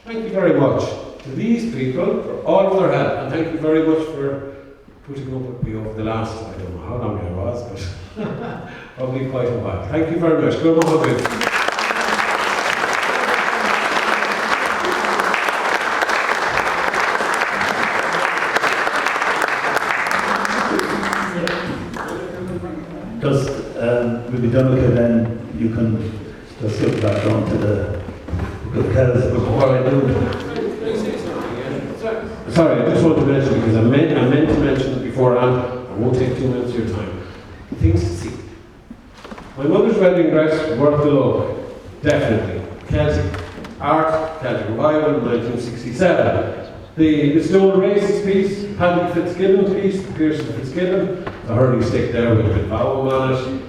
Thank you very much to these people for all of their help, and thank you very much for putting up with me over the last, I don't know how long I was, but probably quite a while. Thank you very much. Good morning. We'll be done with it, then you can just look back onto the Kells before I do. Sorry, I just want to mention, because I meant to mention it before, and I won't take 2 minutes of your time. Things to see. My mother's wedding dress, worth the look. Definitely. Celtic art, Celtic revival, 1967. The Listowel races piece, Paddy Fitzgibbon's piece, the Pearson Fitzgibbon, the hurling stick there with a bit of vowel on it.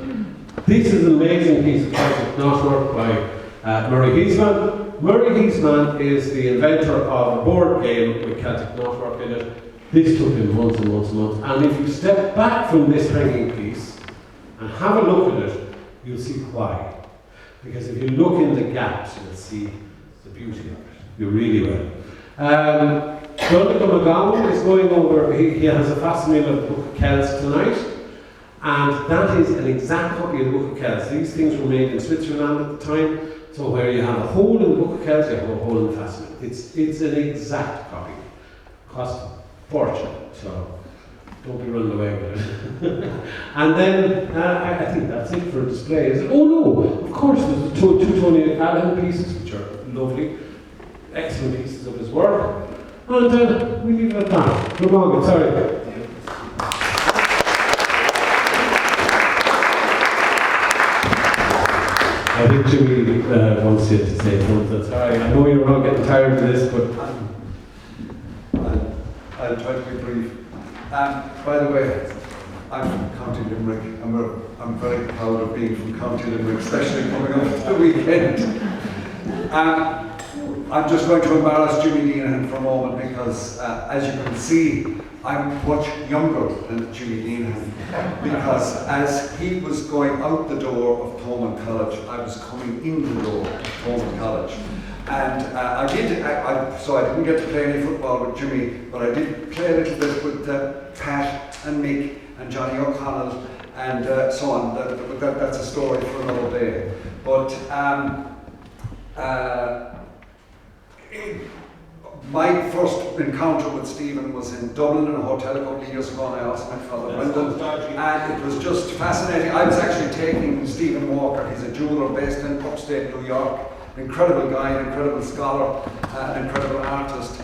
This is an amazing piece of Celtic knotwork by Murray Heasman. Murray Heasman is the inventor of a board game with Celtic knotwork in it. This took him months and months and months. And if you step back from this hanging piece and have a look at it, you'll see why. Because if you look in the gaps, you'll see the beauty of it. You really will. Donegal McGowan is going over, he has a facsimile of the Book of Kells tonight. And that is an exact copy of the Book of Kells. These things were made in Switzerland at the time. So where you have a hole in the Book of Kells, you have a hole in the facsimile. It's an exact copy. Cost a fortune, so don't be running away with it. And then I think that's it for display. Oh no, of course there's the two Tony Allen pieces, which are lovely, excellent pieces of his work. And we leave it at that. Good morning, sorry. I think Jimmy wants you to say something. Sorry, I know you're all getting tired of this, but I'll try to be brief. By the way, I'm from County Limerick. I'm very proud of being from County Limerick, especially coming up to the weekend. I'm just going to embarrass Jimmy Deanahan for a moment because, as you can see, I'm much younger than Jimmy Deanahan, because as he was going out the door of Thomond College, I was coming in the door of Thomond College. And so I didn't get to play any football with Jimmy, but I did play a little bit with Pat and Mick and Johnny O'Connell and so on. That's a story for another day. But my first encounter with Stephen was in Dublin in a hotel a couple of years ago, and I also met Father Brendan, and it was just fascinating. I was actually taking Stephen Walker. He's a jeweler based in upstate New York, an incredible guy, an incredible scholar, an incredible artist.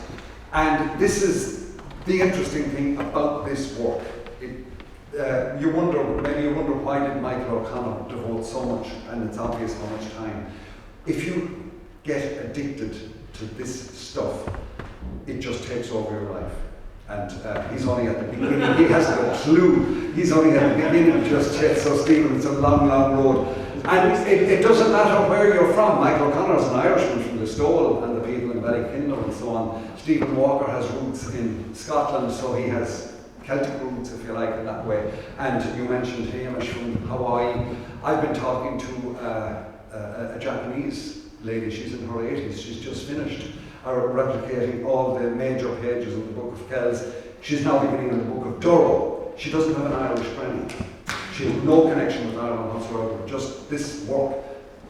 And this is the interesting thing about this work. Maybe you wonder why did Michael O'Connor devote so much, and it's obvious how much time. If you get addicted to this stuff, it just takes over your life. And he's only at the beginning. He hasn't got a clue. He's only at the beginning just yet. So Stephen, it's a long, long road. And it doesn't matter where you're from. Michael O'Connor's an Irishman from Listowel and the people in Ballykindle and so on. Stephen Walker has roots in Scotland, so he has Celtic roots, if you like it that way. And you mentioned Hamish from Hawaii. I've been talking to a Japanese lady. She's in her 80s. She's just finished replicating all the major pages of the Book of Kells. She's now beginning in the Book of Durrow. She doesn't have an Irish granny. She has no connection with Ireland whatsoever. Just this work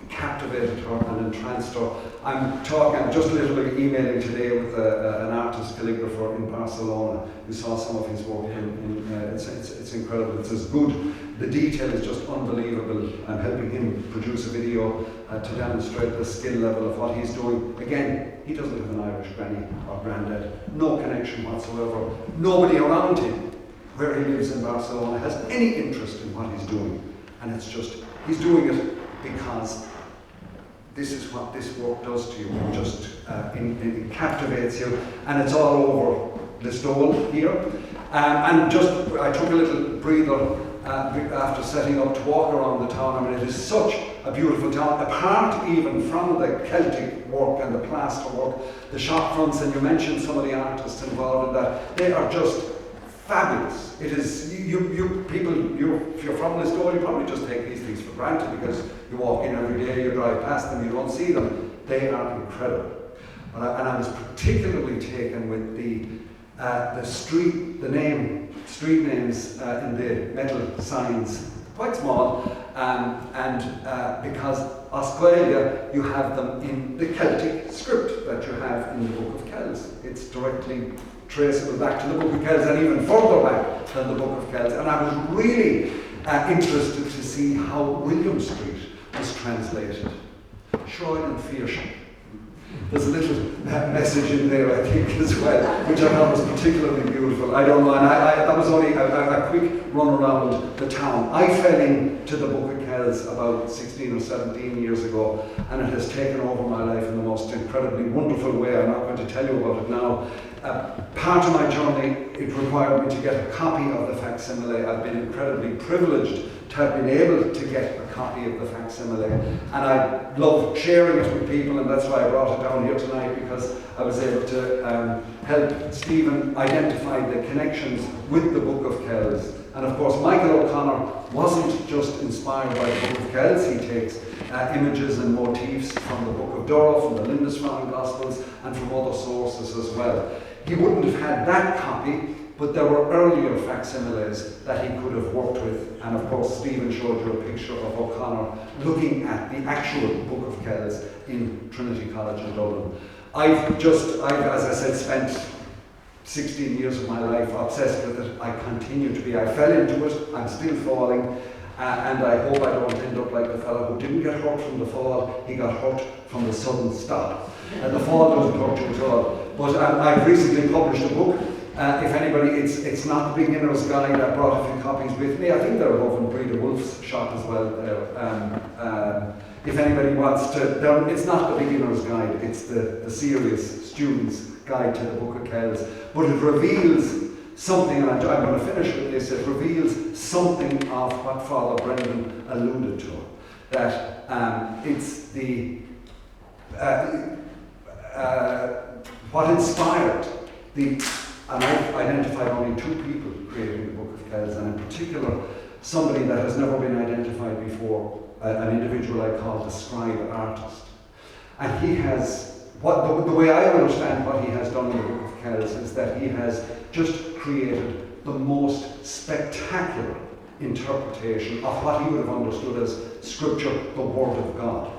captivated her and entranced her. I'm just literally emailing today with an artist calligrapher in Barcelona who saw some of his work. It's incredible. It's as good. The detail is just unbelievable. I'm helping him produce a video to demonstrate the skill level of what he's doing. Again, he doesn't have an Irish granny or granddad. No connection whatsoever. Nobody around him where he lives in Barcelona has any interest in what he's doing. And it's just, he's doing it because this is what this work does to you. It just it captivates you, and it's all over Listowel here. I took a little breather after setting up to walk around the town. I mean, it is such a beautiful town, apart even from the Celtic work and the plaster work, the shop fronts, and you mentioned some of the artists involved in that. They are just fabulous. It is, if you're from Listowel, you probably just take these things for granted because you walk in every day, you drive past them, you don't see them. They are incredible. And I was particularly taken with the street names in the metal signs, quite small, because Australia, you have them in the Celtic script that you have in the Book of Kells. It's directly traceable back to the Book of Kells and even further back than the Book of Kells. And I was really interested to see how William Street was translated. Shroud and Fearsham. There's a little message in there, I think, as well, which I thought was particularly beautiful. I don't know, and that was only a quick run around the town. I fell into the Book of Kells about 16 or 17 years ago, and it has taken over my life in the most incredibly wonderful way. I'm not going to tell you about it now. Part of my journey, it required me to get a copy of the facsimile. I've been incredibly privileged to have been able to get a copy of the facsimile, and I love sharing it with people, and that's why I brought it down here tonight, because I was able to help Stephen identify the connections with the Book of Kells. And of course, Michael O'Connor wasn't just inspired by the Book of Kells. He takes images and motifs from the Book of Durrow, from the Lindisfarne Gospels, and from other sources as well. He wouldn't have had that copy, but there were earlier facsimiles that he could have worked with. And of course, Stephen showed you a picture of O'Connor looking at the actual Book of Kells in Trinity College in Dublin. I've, as I said, spent 16 years of my life obsessed with it. I continue to be. I fell into it, I'm still falling, and I hope I don't end up like the fellow who didn't get hurt from the fall, he got hurt from the sudden stop. And the fall doesn't hurt you at all. But I've recently published a book. If anybody, it's not the beginner's guide. I brought a few copies with me. I think they're over in Breeder Wolf's shop as well there. If anybody wants to, it's not the beginner's guide, it's the serious student's guide to the Book of Kells. But it reveals something, and I'm going to finish with this, it reveals something of what Father Brendan alluded to. That it's what inspired and I've identified only two people creating the Book of Kells, and in particular, somebody that has never been identified before, an individual I call the scribe artist. And he has, the way I understand what he has done in the Book of Kells is that he has just created the most spectacular interpretation of what he would have understood as Scripture, the Word of God.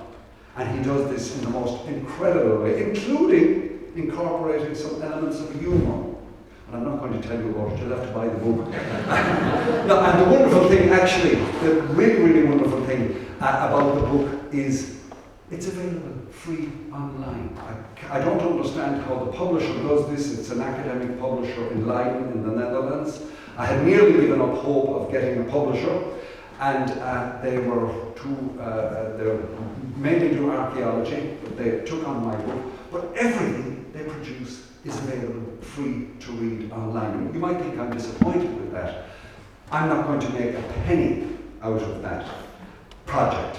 And he does this in the most incredible way, including incorporating some elements of humour. And I'm not going to tell you about it, you'll have to buy the book. No, and the wonderful thing, actually, the really, really wonderful thing about the book is it's available free online. I don't understand how the publisher does this. It's an academic publisher in Leiden in the Netherlands. I had nearly given up hope of getting a publisher, and they mainly do archaeology, but they took on my book. But everything they produce is available free to read online. You might think I'm disappointed with that. I'm not going to make a penny out of that project,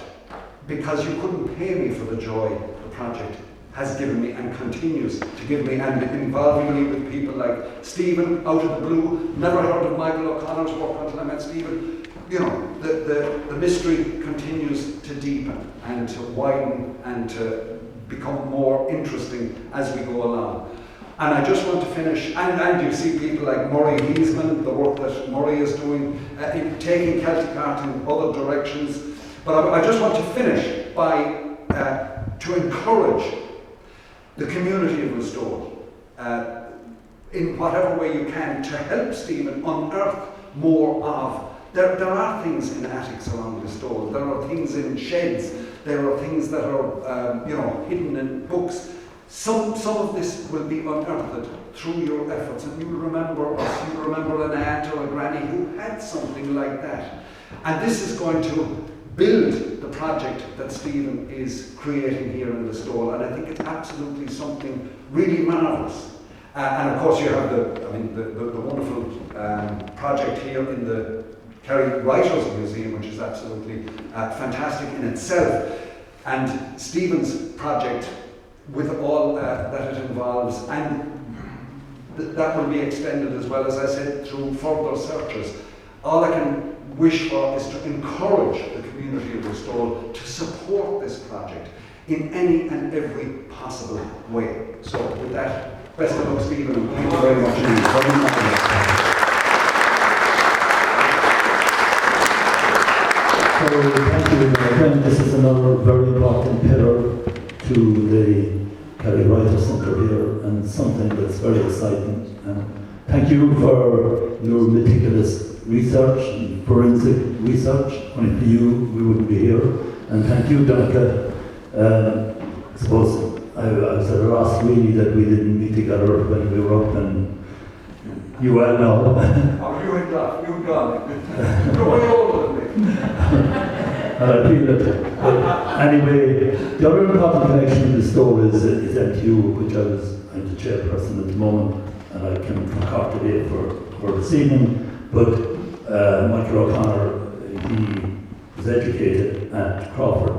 because you couldn't pay me for the joy the project has given me and continues to give me, and involving me with people like Stephen out of the blue. Never heard of Michael O'Connor's work until I met Stephen. You know, the mystery continues to deepen and to widen and to become more interesting as we go along. And I just want to finish, and you see people like Murray Heisman, the work that Murray is doing, in taking Celtic art in other directions. But I just want to finish by, to encourage the community of Listowel, in whatever way you can, to help Stephen unearth more of. There are things in attics around Listowel, there are things in sheds, there are things that are hidden in books. Some of this will be unearthed through your efforts, and you'll remember us, you'll remember an aunt or a granny who had something like that. And this is going to build the project that Stephen is creating here in Listowel, and I think it's absolutely something really marvellous. And of course you have the wonderful project here in the Kerry Writers Museum, which is absolutely fantastic in itself. And Stephen's project, with all that it involves, and that will be extended, as well as I said, through further searches. All I can wish for is to encourage the community of Listowel to support this project in any and every possible way. So with that, best of luck, Stephen, and thank you very much indeed. So thank you, again, this is another very important pillar to the Kerry Writer Centre here, and something that's very exciting. Thank you for your meticulous research and forensic research. Only for you, we wouldn't be here. And thank you, Donica. I suppose I was at a loss really that we didn't meet together when we were up, and you well know. Oh, you and God, you're way older than me. I feel that. Anyway, the other important connection in the store is MTU, which I'm the chairperson at the moment, and I can concoct a date for this evening. But Michael O'Connor, he was educated at Crawford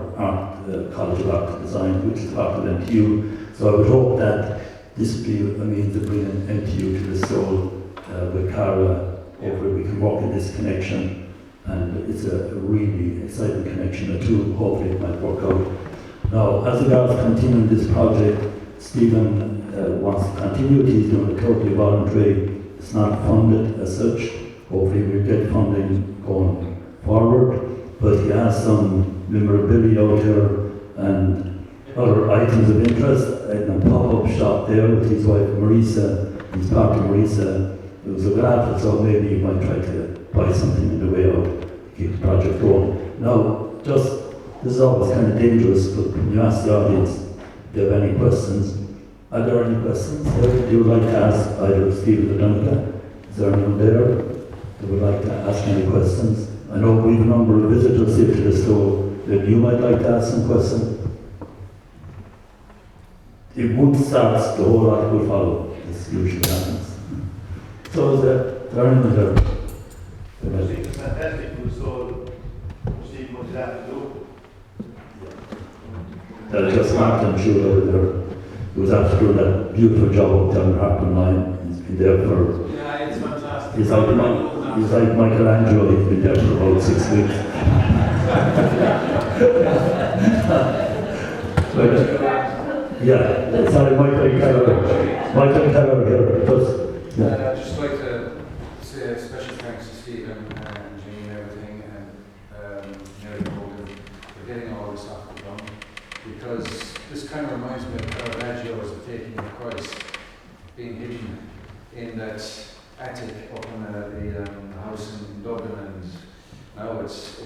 College of Art and Design, which is part of MTU. So I would hope that this would be a means of bringing MTU to the store with Cara, over we can walk in this connection. And it's a really exciting connection, the two, hopefully it might work out. Now, as regards continuing this project, Stephen wants to continue it. He's doing it totally voluntary. It's not funded as such. Hopefully we'll get funding going forward. But he has some memorabilia out here and other items of interest in a pop-up shop there with his wife Marisa, his partner Marisa. It was a raffle, so maybe you might try to buy something on the way out to keep the project going. Now, this is always kind of dangerous, but when you ask the audience, do you have any questions? Are there any questions that you would like to ask either Stephen or Donica? Is there anyone there that would like to ask any questions? I know we have a number of visitors here to the store that you might like to ask some questions. If one starts, the whole lot will follow. This usually happens. So is there anyone there? I think it's fantastic. So, Steve, what did that do? That's just Martin Schule over there. He was after doing that beautiful job up down the Harpen line. He's been there for... Yeah, it's fantastic. He's like Michelangelo, he's been there for about 6 weeks. Yeah, sorry, Michael Keller here. I'd just like to say a special thanks to Stephen and Jimmy and everything, and Mary Morgan for getting all this off the ground, because this kind of reminds me of Caravaggio's The Taking of Christ being hidden in that attic up in the house in Dublin, and now it's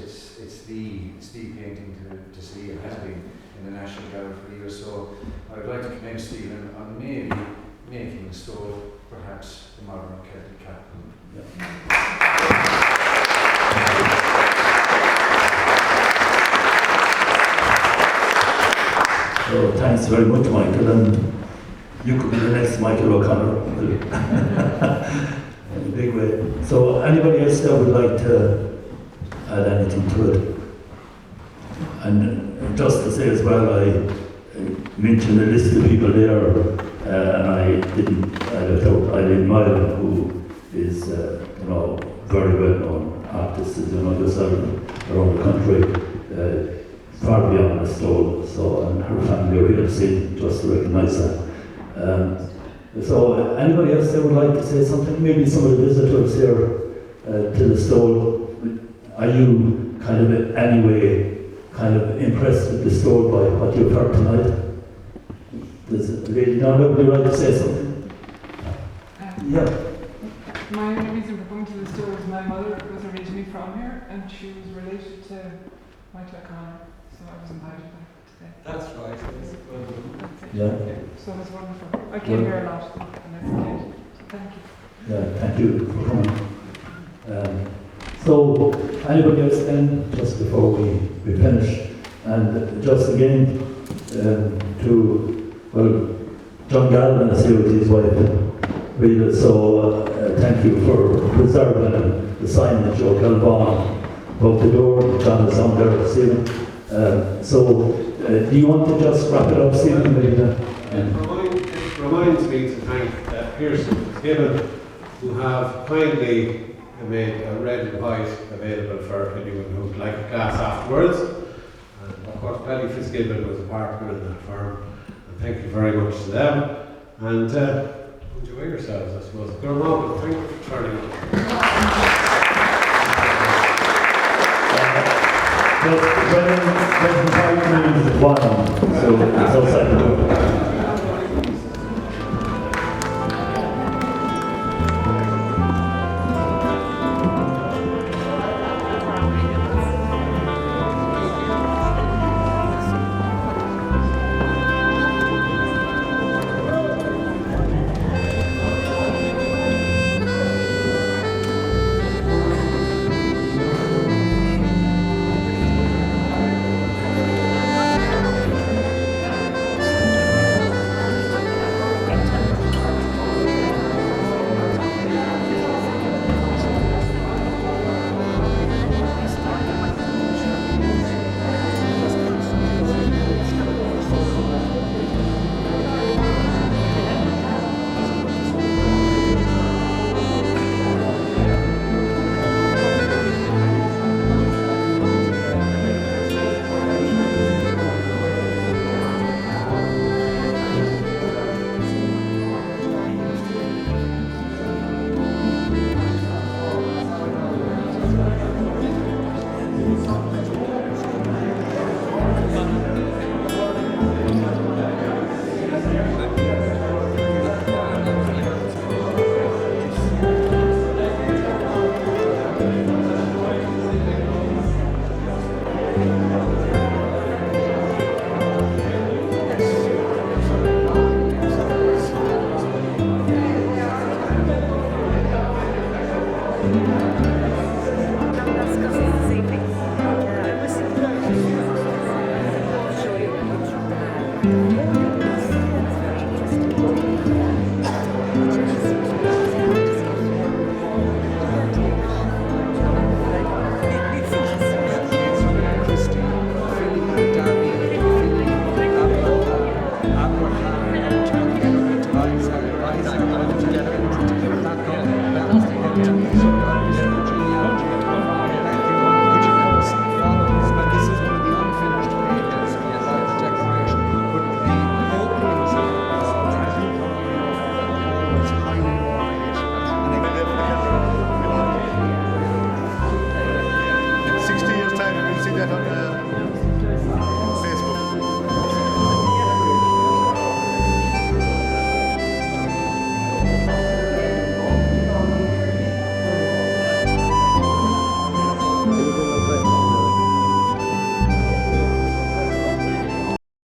the painting to see. It has been in the National Gallery for years, so I would like to commend Stephen on maybe making the store perhaps the modern Celtic capital. So thanks very much, Michael, and you could be the next Michael O'Connor in a big way. So anybody else that would like to add anything to it? And just to say as well, I mentioned a list of people there, and I left out Eileen Mile, who is very well known artist, as you know yourself, around the country, far beyond Listowel. So, and her family are here to see, just to recognise that. So anybody else that would like to say something? Maybe some of the visitors here to Listowel. Are you kind of anyway impressed with the store by what you've heard tonight? Does the lady down there, would you like to say something? Yeah. My only reason for coming to the store is my mother was originally from here, and she was related to Michael O'Connor, so I was invited back today. That's right. That's it. Yeah. So it was wonderful. I came here a lot, and that's good. So thank you. Yeah, thank you for coming. So, anybody else then, just before we finish, and just again John Galvin is here with his wife, Rynne, so thank you for preserving the signage of Galvan above the door. John is on there, Stephen. Do you want to just wrap it up, Stephen? It reminds me to thank Pearson and Gibbon, who have kindly made a red and white available for anyone who would like a glass afterwards. And of course, Paddy Fitzgibbon was a partner in that firm, and thank you very much to them. and enjoy yourselves, I suppose. Gurmagh, thank you for turning up. Just when 5 minutes is one, so it's outside the door.